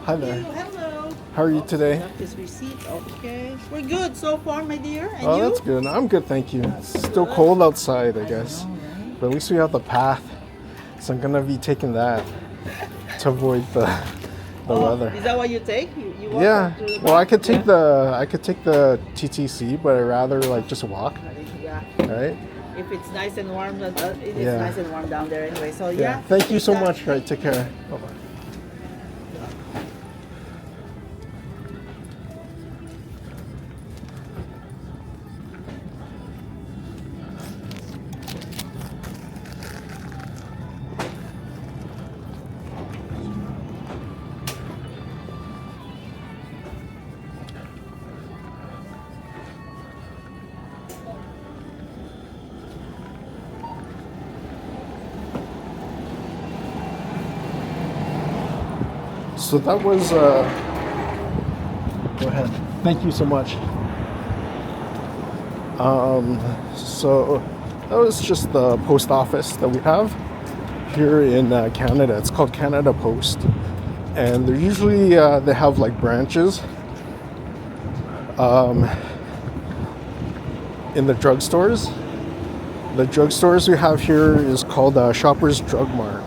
Hi there. Hello. How are you today? Got this receipt. Okay. We're good so far, my dear. And Oh, you? that's good. I'm good, thank you. It's still cold outside, I guess. But at least we have the path. So I'm gonna be taking that to avoid the weather. Is that what you take? You walk Yeah. up to the Well, I back? could take the TTC, but I'd rather like just walk, Yeah. right? If it's nice and warm, it is Yeah. nice and warm down there anyway. So Yeah. yeah. Thank you so take that. much. Right. Take care. Bye-bye. So that was, go ahead. Thank you so much. So that was just the post office that we have here in Canada. It's called Canada Post. And they're usually, they have like branches in the drugstores. The drugstores we have here is called Shoppers Drug Mart.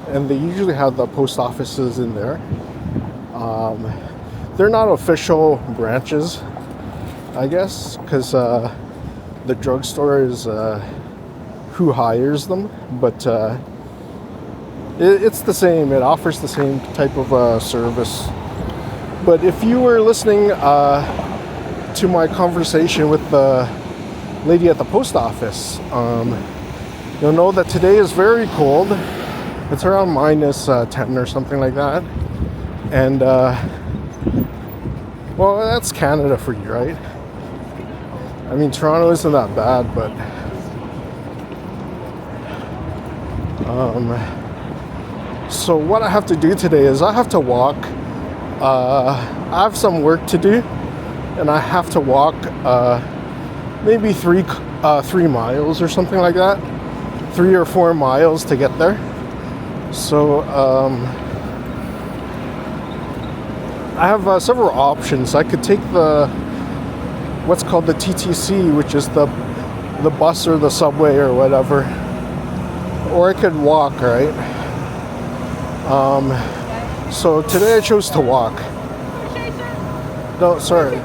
And they usually have the post offices in there. They're not official branches, I guess, because the drugstore is who hires them, but it's the same. It offers the same type of service. But if you were listening to my conversation with the lady at the post office, you'll know that today is very cold. It's around minus 10 or something like that. And, well, that's Canada for you, right? I mean, Toronto isn't that bad, but so what I have to do today is I have to walk. I have some work to do, and I have to walk maybe 3 miles or something like that. 3 or 4 miles to get there. So I have several options. I could take what's called the TTC, which is the bus or the subway or whatever, or I could walk, right? So today I chose to walk. No, sorry.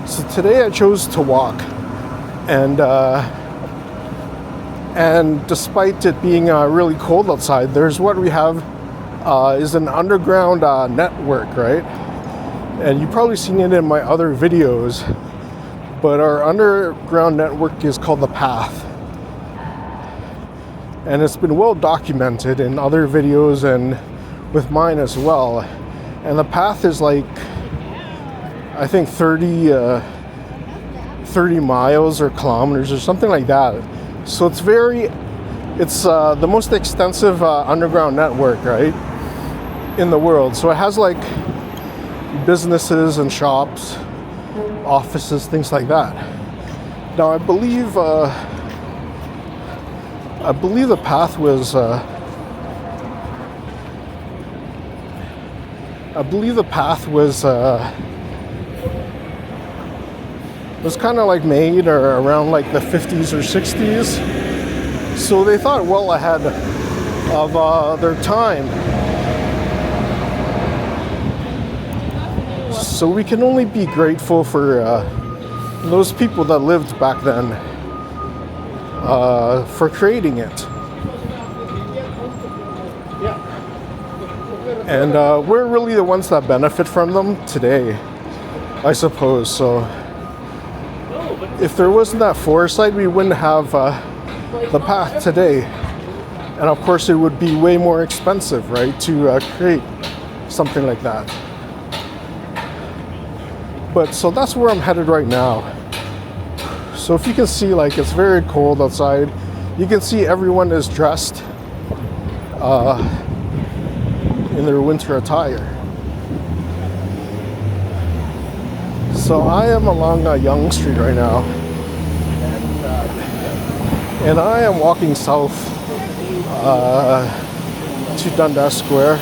So today I chose to walk, and despite it being really cold outside, there's what we have is an underground network, right? And you've probably seen it in my other videos, but our underground network is called the Path. And it's been well documented in other videos and with mine as well. And the Path is like, I think 30 miles or kilometers or something like that. So it's the most extensive underground network, right, in the world. So it has like businesses and shops, offices, things like that. Now I believe the Path was was kind of like made or around like the 50s or 60s. So they thought well ahead of their time. So we can only be grateful for those people that lived back then for creating it. And we're really the ones that benefit from them today, I suppose. So if there wasn't that foresight, we wouldn't have the Path today. And of course, it would be way more expensive, right, to create something like that. But so that's where I'm headed right now. So if you can see, like, it's very cold outside. You can see everyone is dressed in their winter attire. So I am along Yonge Street right now, and I am walking south to Dundas Square.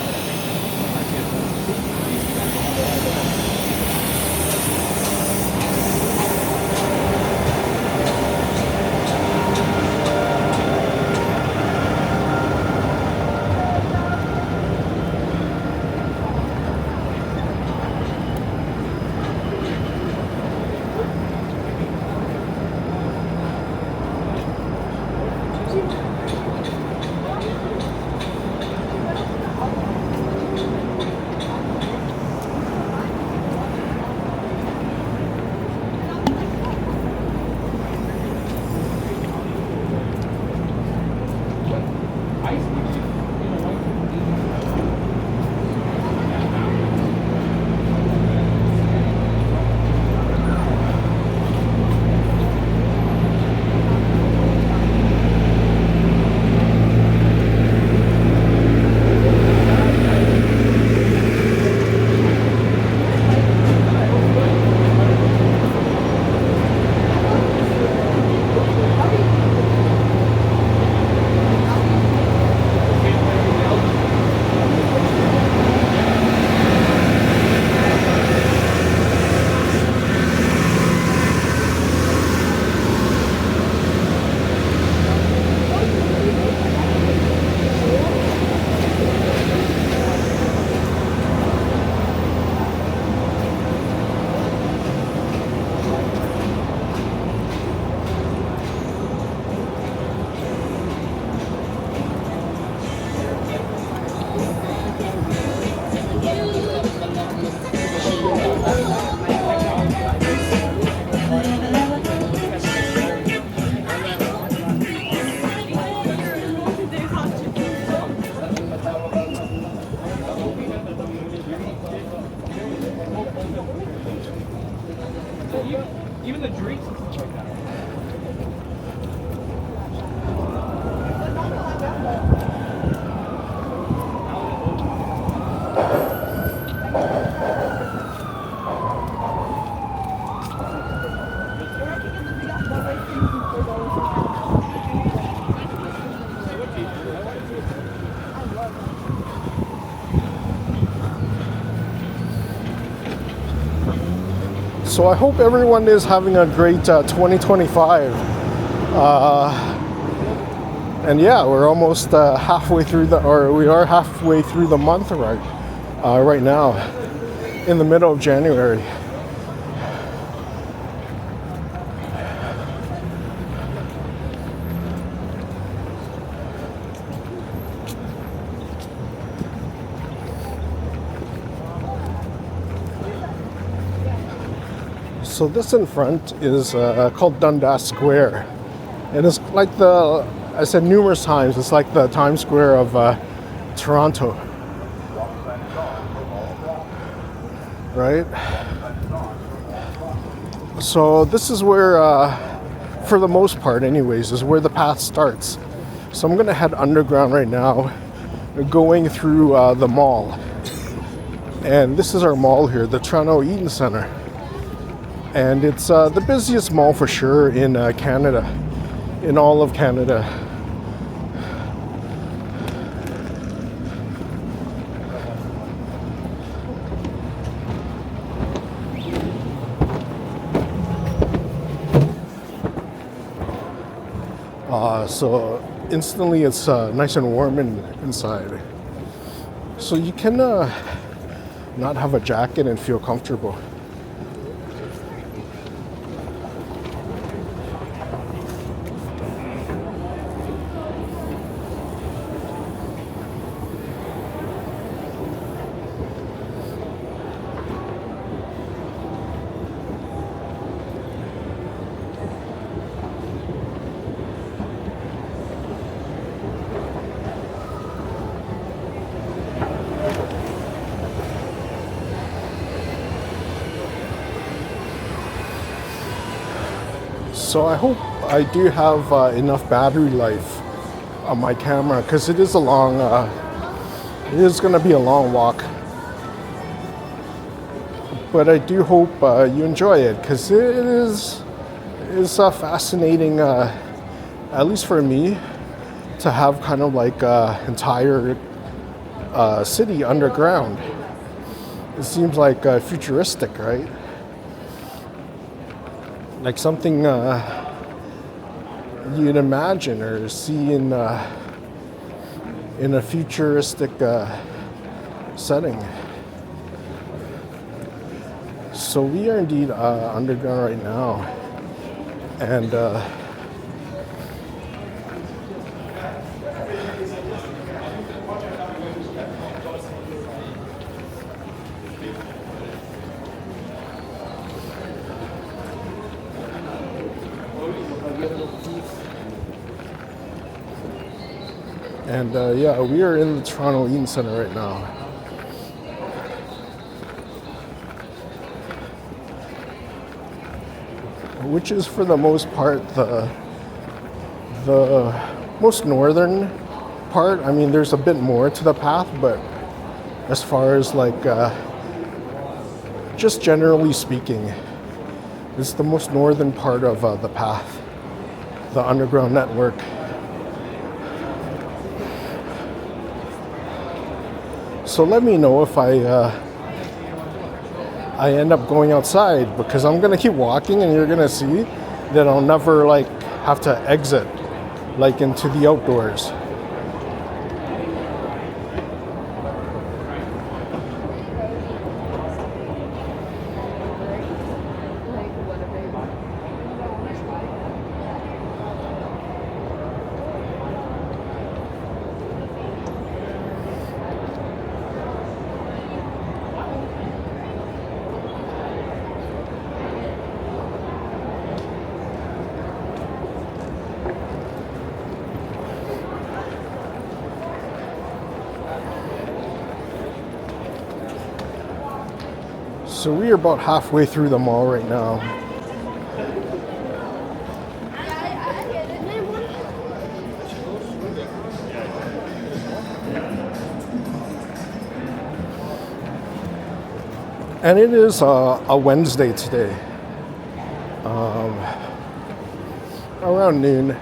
So I hope everyone is having a great 2025. And yeah, we're almost halfway through we are halfway through the month right now, in the middle of January. So this in front is called Dundas Square. And it's like I said numerous times, it's like the Times Square of Toronto. Right? So this is where, for the most part anyways, is where the path starts. So I'm gonna head underground right now, going through the mall. And this is our mall here, the Toronto Eaton Centre. And it's the busiest mall for sure in Canada, in all of Canada. So instantly it's nice and warm inside. So you can not have a jacket and feel comfortable. So I hope I do have enough battery life on my camera, because it is it is going to be a long walk. But I do hope you enjoy it, because it is fascinating, at least for me, to have kind of like entire city underground. It seems like futuristic, right? Like something you'd imagine or see in a futuristic setting. So we are indeed underground right now, and yeah, we are in the Toronto Eaton Centre right now. Which is for the most part the most northern part. I mean, there's a bit more to the path, but as far as like just generally speaking, it's the most northern part of the path, the underground network. So let me know if I end up going outside, because I'm gonna keep walking and you're gonna see that I'll never like have to exit like into the outdoors. So we are about halfway through the mall right now. And it is a Wednesday today, around noon.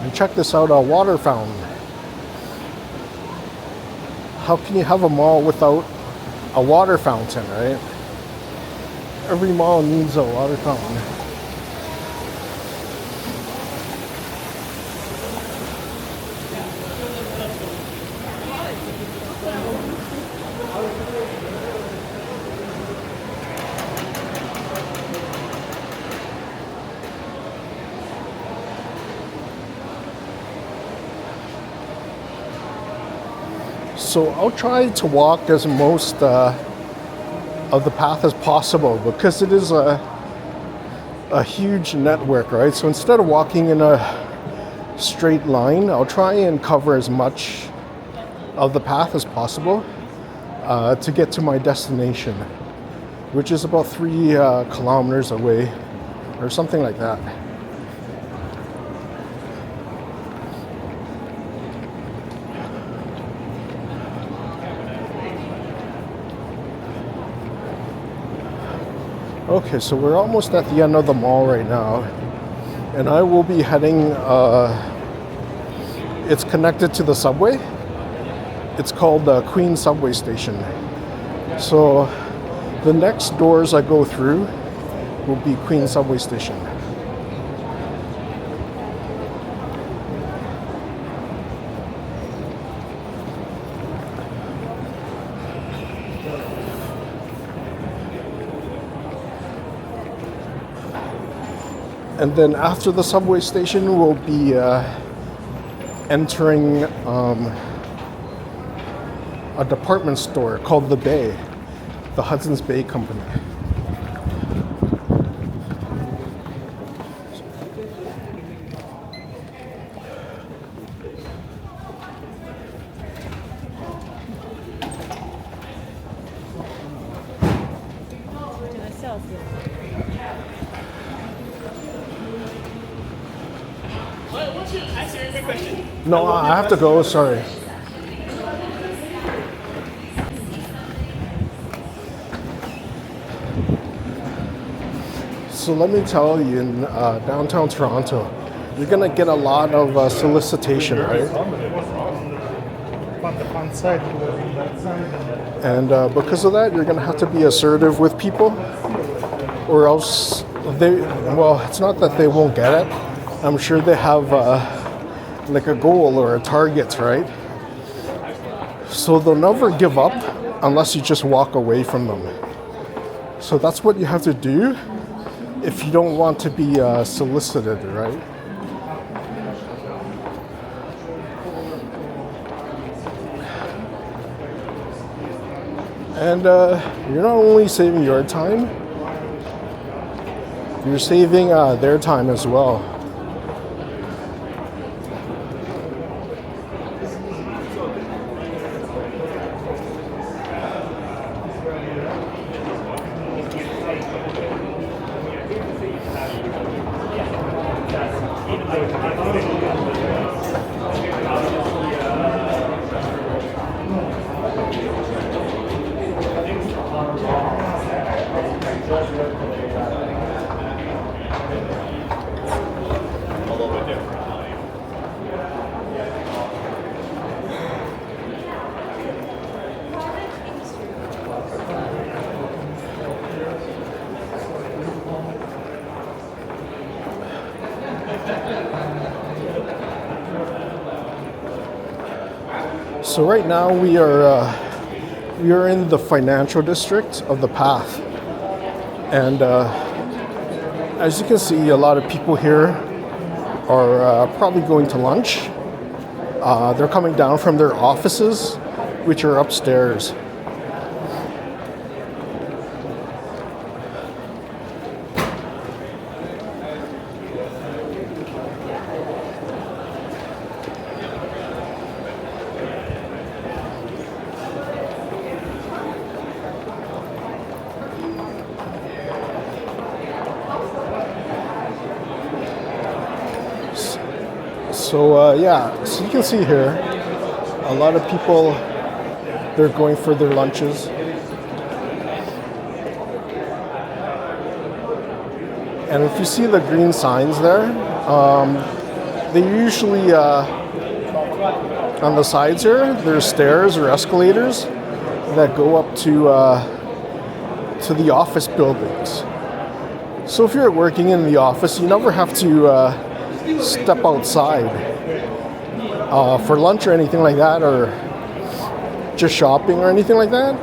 And check this out, a water fountain. How can you have a mall without a water fountain, right? Every mall needs a water fountain. So I'll try to walk as most of the path as possible because it is a huge network, right? So instead of walking in a straight line, I'll try and cover as much of the path as possible to get to my destination, which is about 3 kilometers away or something like that. Okay, so we're almost at the end of the mall right now, and I will be heading, it's connected to the subway. It's called the Queen Subway Station. So the next doors I go through will be Queen Subway Station. And then after the subway station, we'll be entering a department store called The Bay, the Hudson's Bay Company. No, I have to go, sorry. So let me tell you, in downtown Toronto, you're gonna get a lot of solicitation, right? And because of that, you're gonna have to be assertive with people, or else well, it's not that they won't get it. I'm sure they have like a goal or a target, right? So they'll never give up unless you just walk away from them. So that's what you have to do if you don't want to be solicited, right? And you're not only saving your time, you're saving their time as well. So right now we are in the financial district of the Path, and as you can see, a lot of people here are probably going to lunch. They're coming down from their offices, which are upstairs. So yeah, so you can see here, a lot of people, they're going for their lunches. And if you see the green signs there, they usually on the sides here, there's stairs or escalators that go up to the office buildings. So if you're working in the office, you never have to step outside for lunch or anything like that, or just shopping or anything like that,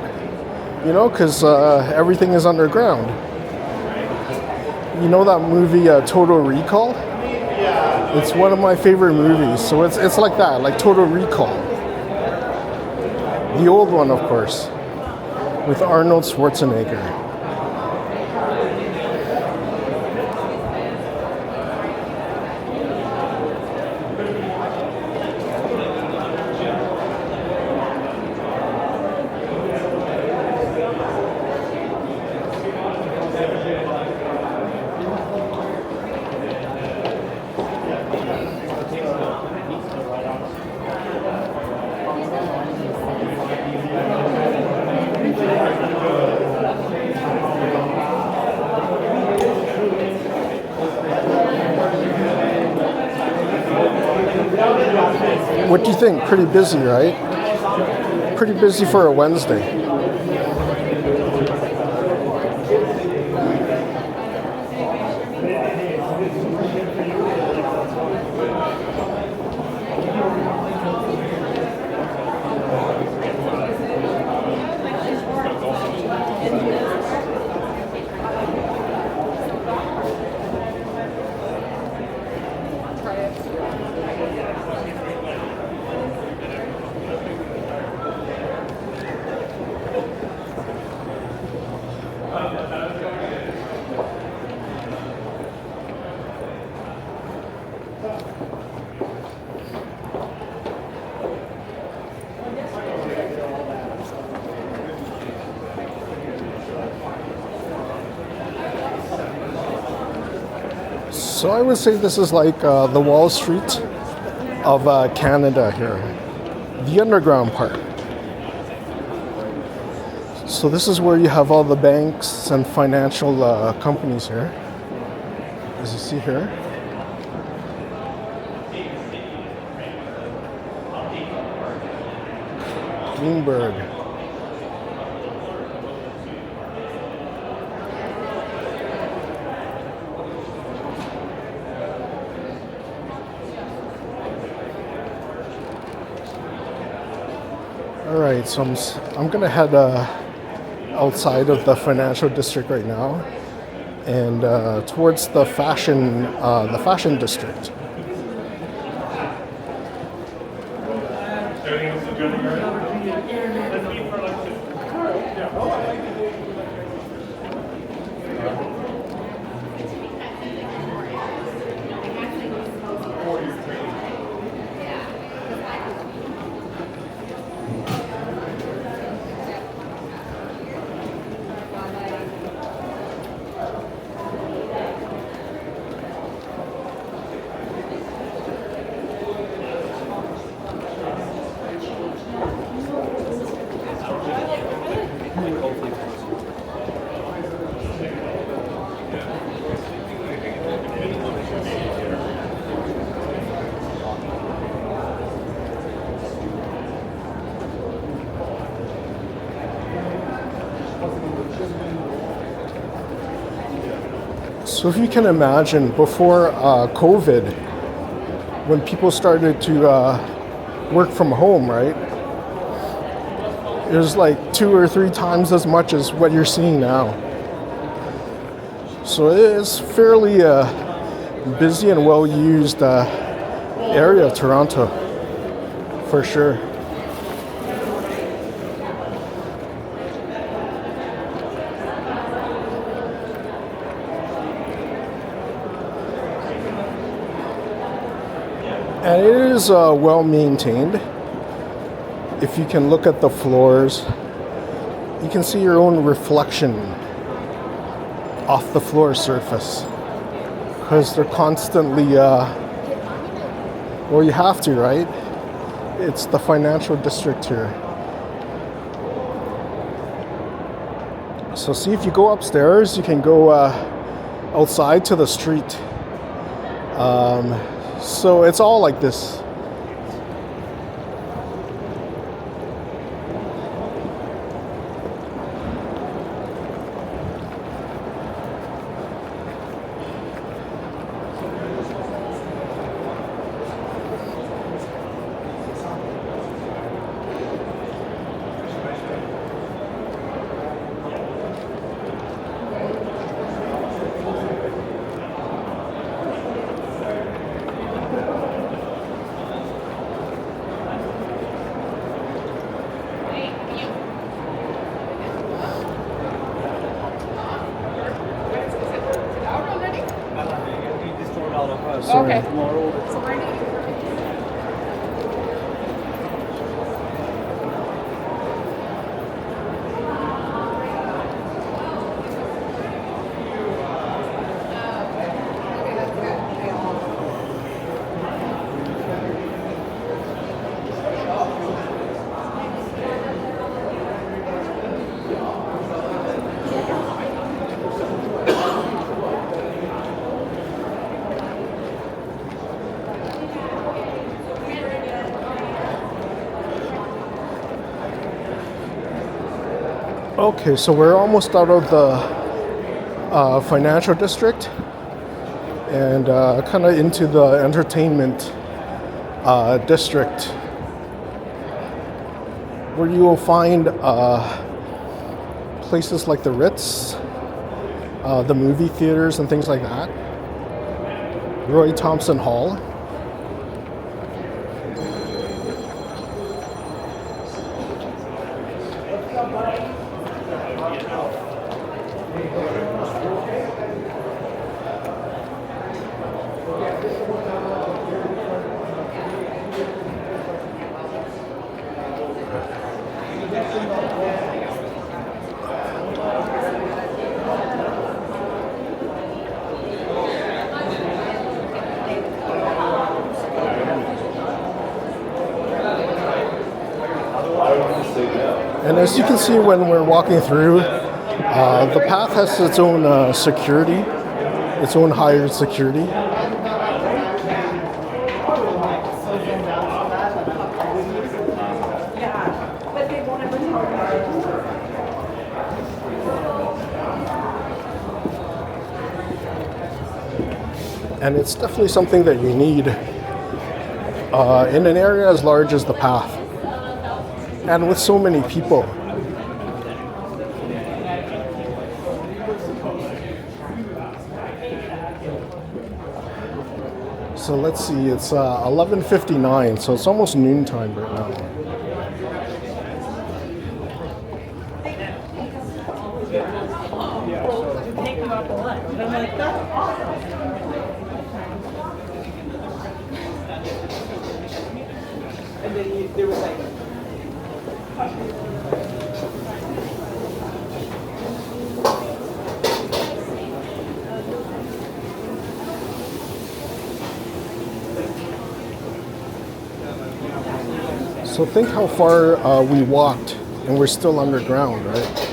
you know, because everything is underground. You know that movie Total Recall? It's one of my favorite movies, so it's like that, like Total Recall. The old one, of course, with Arnold Schwarzenegger. What do you think? Pretty busy, right? Pretty busy for a Wednesday. So I would say this is like the Wall Street of Canada here, the underground part. So this is where you have all the banks and financial companies here, as you see here. Bloomberg. All right, so I'm gonna head outside of the financial district right now, and towards the fashion district. So if you can imagine, before COVID, when people started to work from home, right? It was like 2 or 3 times as much as what you're seeing now. So it is fairly busy and well-used area of Toronto, for sure. And it is well maintained. If you can look at the floors, you can see your own reflection off the floor surface, because they're constantly, well, you have to, right? It's the financial district here. So see, if you go upstairs, you can go outside to the street. So it's all like this. Okay. Okay, so we're almost out of the financial district and kind of into the entertainment district, where you will find places like the Ritz, the movie theaters and things like that, Roy Thompson Hall. And as you can see when we're walking through, the path has its own security, its own hired security. And it's definitely something that you need in an area as large as the path, and with so many people. So let's see, it's 11:59, so it's almost noontime right now. So think how far we walked, and we're still underground, right?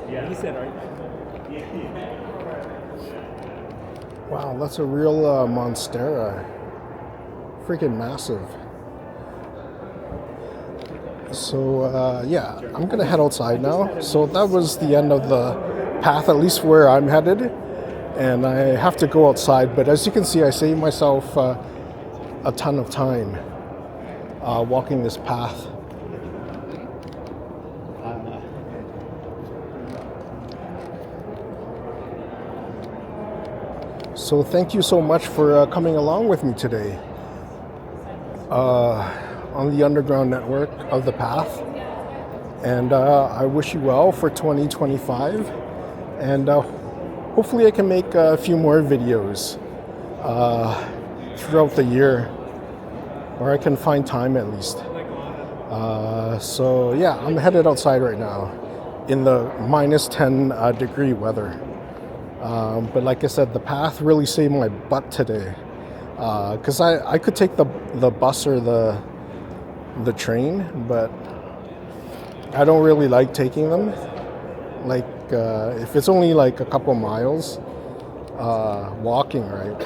Yeah, he said, right? Wow, that's a real Monstera. freaking massive. So yeah, I'm gonna head outside now. So that was the end of the path, at least where I'm headed, and I have to go outside. But as you can see, I saved myself a ton of time walking this path. So thank you so much for coming along with me today on the underground network of the path. And I wish you well for 2025. And hopefully I can make a few more videos throughout the year, or I can find time at least. So yeah, I'm headed outside right now in the minus 10 degree weather. But like I said, the path really saved my butt today. Because I could take the bus or the train, but I don't really like taking them. Like if it's only like a couple miles walking, right?